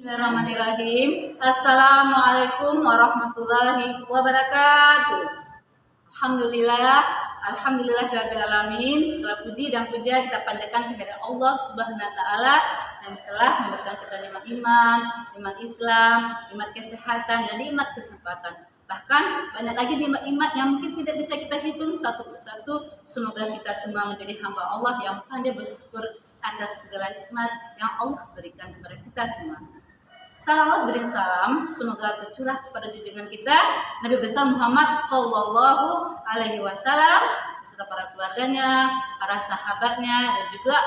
Bismillahirrahmanirrahim. Assalamualaikum warahmatullahi wabarakatuh. Alhamdulillah rabbil alamin. Segala puji dan puja kita panjatkan kepada Allah Subhanahu wa taala yang telah memberikan kita nikmat iman, nikmat Islam, nikmat kesehatan dan nikmat kesempatan. Bahkan banyak lagi nikmat-nikmat yang mungkin tidak bisa kita hitung satu persatu. Semoga kita semua menjadi hamba Allah yang pandai bersyukur atas segala nikmat yang Allah berikan kepada kita semua. Salawat beri salam semoga tercurah kepada junjungan kita Nabi besar Muhammad Sallallahu Alaihi Wasallam beserta para keluarganya, para sahabatnya dan juga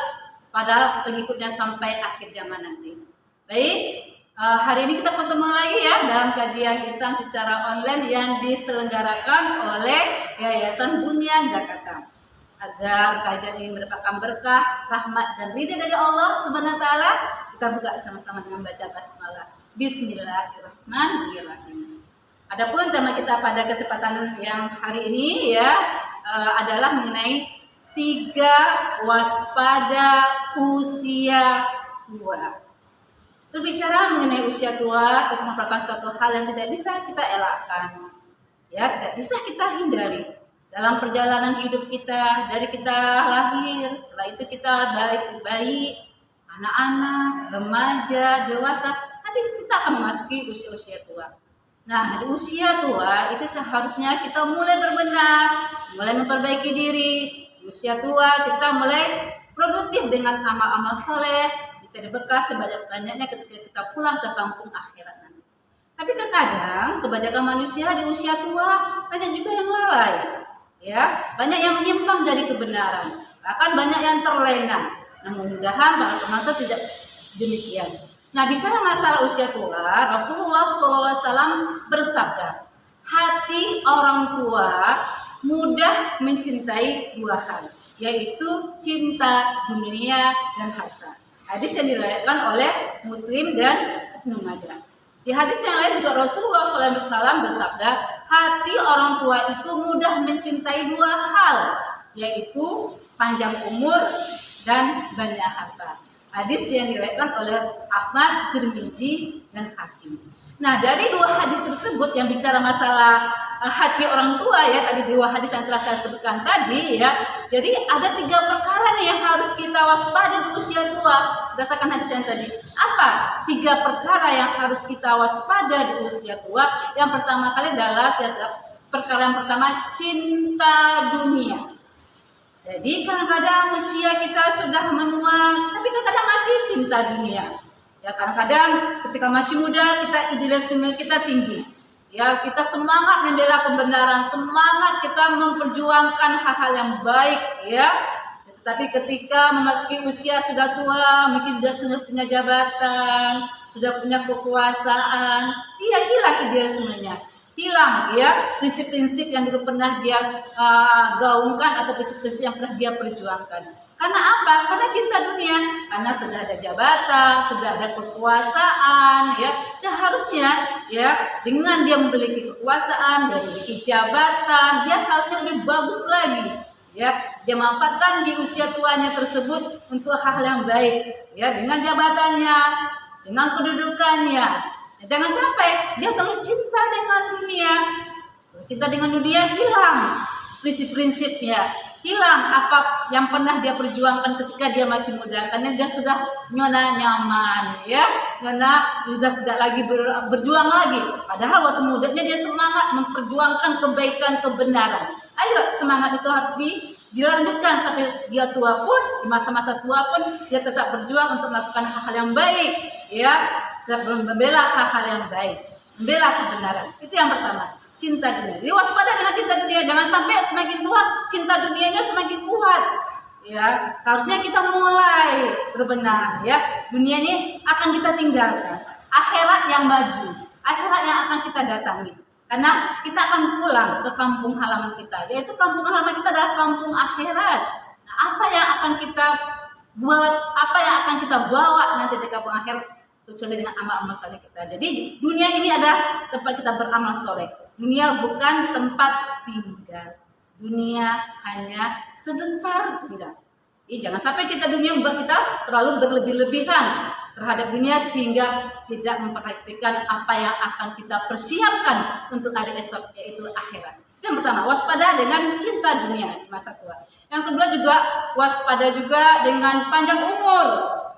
pada pengikutnya sampai akhir zaman nanti. Baik, hari ini kita bertemu lagi ya dalam kajian Islam secara online yang diselenggarakan oleh Yayasan Bunyan Jakarta. Agar kajian ini mendapatkan berkah, rahmat dan ridha dari Allah Subhanahu wa taala, kita buka sama-sama dengan baca basmalah. Bismillahirrahmanirrahim. Adapun tema kita pada kesempatan yang hari ini ya adalah mengenai 3 waspada usia tua. Berbicara mengenai usia tua itu merupakan suatu hal yang tidak bisa kita elakkan. Ya, tidak bisa kita hindari. Dalam perjalanan hidup kita, dari kita lahir, setelah itu kita bayi, anak-anak, remaja, dewasa, nanti kita akan memasuki usia-usia tua. Nah, di usia tua itu seharusnya kita mulai berbenah, mulai memperbaiki diri. Di usia tua kita mulai produktif dengan amal-amal soleh, mencari berkah sebanyak-banyaknya ketika kita pulang ke kampung akhirat nanti. Tapi terkadang kebanyakan manusia di usia tua banyak juga yang lalai. Ya, banyak yang menyimpang dari kebenaran, bahkan banyak yang terlena. Namun mudah-mudahan para penonton tidak demikian. Nah, bicara masalah usia tua, Rasulullah SAW bersabda, hati orang tua mudah mencintai 2 hal, yaitu cinta dunia dan harta. Hadis yang diriwayatkan oleh Muslim dan Ibnu Majah. Di hadis yang lain juga Rasulullah SAW bersabda, hati orang tua itu mudah mencintai 2 hal, yaitu panjang umur dan banyak harta. Hadis yang diriwayatkan oleh Ahmad, Tirmizi, dan Hakim. Nah, dari 2 hadis tersebut yang bicara masalah hati orang tua ya, tadi 2 hadis yang telah saya sebutkan tadi ya. Jadi ada 3 perkara nih yang harus kita waspada di usia tua berdasarkan hadis yang tadi. Apa 3 perkara yang harus kita waspada di usia tua? Yang pertama kali adalah perkara yang pertama, cinta dunia. Jadi kadang-kadang usia kita sudah menua, tapi kadang-kadang masih cinta dunia. Ya, kadang-kadang ketika masih muda kita idealisme kita tinggi. Ya, kita semangat membela kebenaran, semangat kita memperjuangkan hal-hal yang baik ya. Tapi ketika memasuki usia sudah tua, mungkin sudah punya jabatan, sudah punya kekuasaan, dia hilang idealismenya, hilang ya prinsip-prinsip yang dulu pernah dia gaungkan atau prinsip-prinsip yang pernah dia perjuangkan. Karena apa? Karena cinta dunia, karena sudah ada jabatan, sudah ada kekuasaan ya. Seharusnya ya dengan dia memiliki kekuasaan, dia memiliki jabatan, dia seharusnya lebih bagus lagi. Ya, dia manfaatkan di usia tuanya tersebut untuk hal yang baik, ya dengan jabatannya, dengan kedudukannya. Jangan sampai dia terlalu cinta dengan dunia, hilang prinsip-prinsipnya, hilang apa yang pernah dia perjuangkan ketika dia masih muda, karena dia sudah nyaman, ya, karena sudah tidak lagi berjuang lagi. Padahal waktu mudanya dia semangat memperjuangkan kebaikan, kebenaran. Ayo, semangat itu harus dilanjutkan sampai dia tua pun, di masa-masa tua pun dia tetap berjuang untuk melakukan hal-hal yang baik, ya, tetap membela hal-hal yang baik, membela kebenaran. Itu yang pertama, cinta dunia. Jadi waspada dengan cinta dunia, jangan sampai semakin tua cinta dunianya semakin kuat. Ya, seharusnya kita mulai berbenah, ya. Dunia ini akan kita tinggalkan, akhirat yang maju, akhirat yang akan kita datangi. Karena kita akan pulang ke kampung halaman kita, yaitu kampung halaman kita adalah kampung akhirat. Nah, apa yang akan kita buat, apa yang akan kita bawa nanti di kampung akhirat, kecuali dengan amal-amal soleh kita. Jadi dunia ini adalah tempat kita beramal soleh. Dunia bukan tempat tinggal. Dunia hanya sebentar tinggal. Jangan sampai cinta dunia membuat kita terlalu berlebih-lebihan. terhadap dunia sehingga tidak memperhatikan apa yang akan kita persiapkan untuk hari esok, yaitu akhirat. Itu yang pertama, waspada dengan cinta dunia di masa tua. Yang kedua juga waspada juga dengan panjang umur,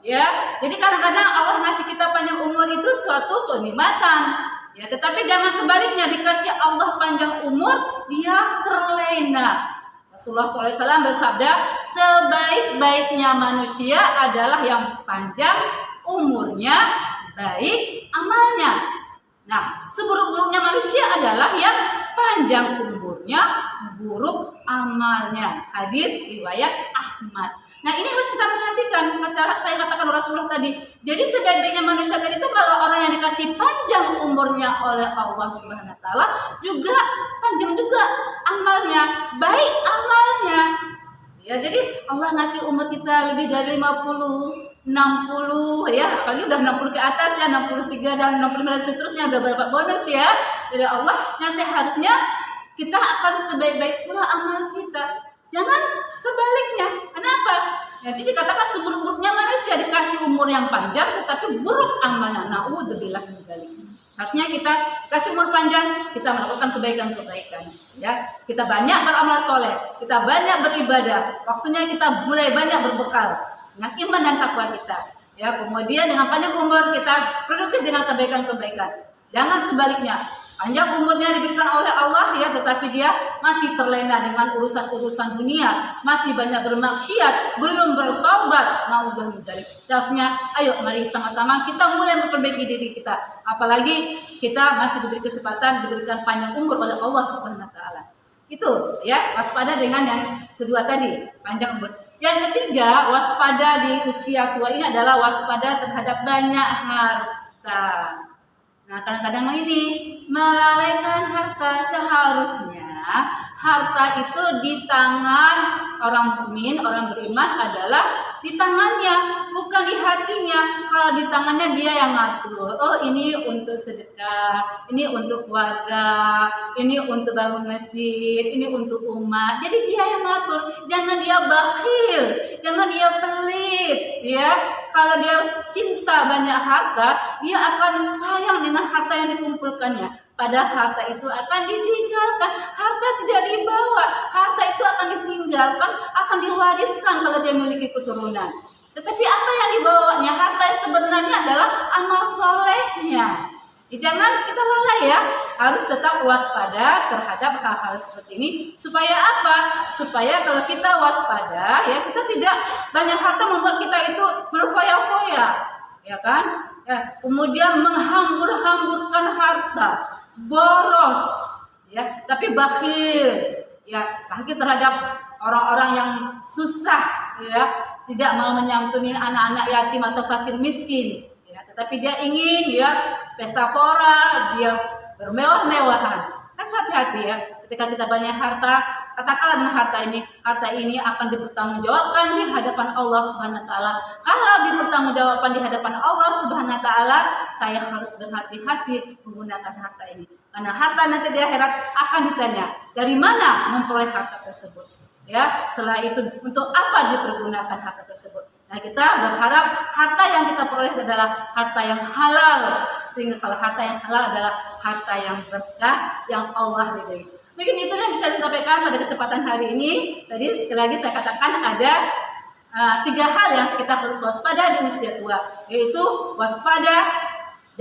ya. Jadi kadang-kadang Allah ngasih kita panjang umur itu suatu kenikmatan, ya. Tetapi jangan sebaliknya, dikasih Allah panjang umur dia terlena. Rasulullah SAW bersabda, sebaik-baiknya manusia adalah yang panjang umurnya, baik amalnya. Nah, seburuk-buruknya manusia adalah yang panjang umurnya, buruk amalnya. Hadis riwayat Ahmad. Nah, ini harus kita perhatikan apa yang katakan Rasulullah tadi. Jadi sebaik-baiknya manusia tadi itu kalau orang yang dikasih panjang umurnya oleh Allah Subhanahu wa taala, juga panjang juga amalnya, baik amalnya. Ya, jadi Allah ngasih umur kita lebih dari 50, 60 ya, apalagi udah 60 ke atas ya, 63 dan 65 dan seterusnya, udah berapa bonus ya dari Allah. Nah, seharusnya kita akan sebaik-baik pula amal kita. Jangan sebaliknya. Kenapa? Nanti dikatakan seburuk-buruknya manusia dikasih umur yang panjang tetapi buruk amalnya. Naudzubillah min dzalik. Harusnya kita kasih umur panjang, kita melakukan kebaikan-kebaikan, ya. Kita banyak beramal soleh, kita banyak beribadah, waktunya kita mulai banyak berbekal dengan iman dan takwa kita, ya. Kemudian dengan panjang umur kita produktif dengan kebaikan-kebaikan. Jangan sebaliknya, panjang umurnya diberikan oleh Allah, ya, tetapi dia masih terlena dengan urusan-urusan dunia, masih banyak bermaksiat, belum bertobat. Naudzubillah min dzalik. Seharusnya, ayo mari sama-sama kita mulai memperbaiki diri kita. Apalagi kita masih diberi kesempatan, diberikan panjang umur oleh Allah Subhanahu wa taala. Itu ya, waspada dengan yang kedua tadi, panjang umur. Yang ketiga, waspada di usia tua ini adalah waspada terhadap banyak harta. Nah, kadang-kadang ini melalaikan harta. Seharusnya harta itu di tangan orang mukmin, orang beriman adalah di tangannya, bukan di hatinya. Kalau di tangannya dia yang ngatur. Oh, ini untuk sedekah, ini untuk keluarga, ini untuk bangun masjid, ini untuk umat. Jadi dia yang ngatur. Jangan dia bakhil, jangan dia pelit, ya. Kalau dia cinta banyak harta, dia akan sayang dengan harta yang dikumpulkannya. Padahal harta itu akan ditinggalkan, harta tidak dibawa, harta itu akan ditinggalkan, akan diwariskan kalau dia memiliki keturunan. Tetapi apa yang dibawanya? Harta yang sebenarnya adalah amal solehnya. Jangan kita lalai ya, harus tetap waspada terhadap hal-hal seperti ini. Supaya apa? Supaya kalau kita waspada, ya, kita tidak banyak harta membuat kita itu berfoya-foya, ya kan? Ya, kemudian menghambur-hamburkan harta, boros, ya, tapi bakhil, ya, bakhil terhadap orang-orang yang susah, ya, tidak mau menyantuni anak-anak yatim atau fakir miskin, ya, tetapi dia ingin, ya, pesta pora, dia bermewah-mewahan. Harus hati-hati ya, ketika kita banyak harta, katakanlah dengan harta ini akan dipertanggungjawabkan di hadapan Allah Subhanahu wa taala. Kalau dipertanggungjawabkan di hadapan Allah Subhanahu wa taala, saya harus berhati-hati menggunakan harta ini. Karena harta nanti di akhirat akan ditanya, dari mana memperoleh harta tersebut? Ya, setelah itu untuk apa dipergunakan harta tersebut? Nah, kita berharap harta yang kita peroleh adalah harta yang halal. Sehingga kalau harta yang halal adalah harta yang berkah, yang Allah ridhoi. Mungkin itu yang bisa disampaikan pada kesempatan hari ini. Tadi sekali lagi saya katakan ada 3 hal yang kita harus waspada di usia tua, yaitu waspada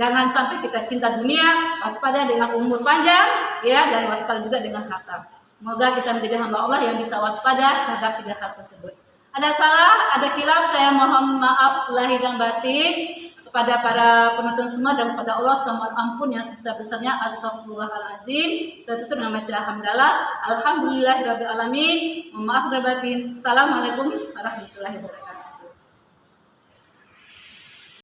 jangan sampai kita cinta dunia, waspada dengan umur panjang, ya, dan waspada juga dengan harta. Semoga kita menjadi hamba Allah yang bisa waspada terhadap 3 hal tersebut. Ada salah, ada khilaf, saya mohon maaf lahir dan batin kepada para penonton semua dan kepada Allah mohon ampun yang sebesar-besarnya. Astagfirullahaladzim. Saya tutup dengan baca hamdalah. Alhamdulillahirabbil alamin. Mohon maaf lahir dan batin. Assalamualaikum warahmatullahi wabarakatuh.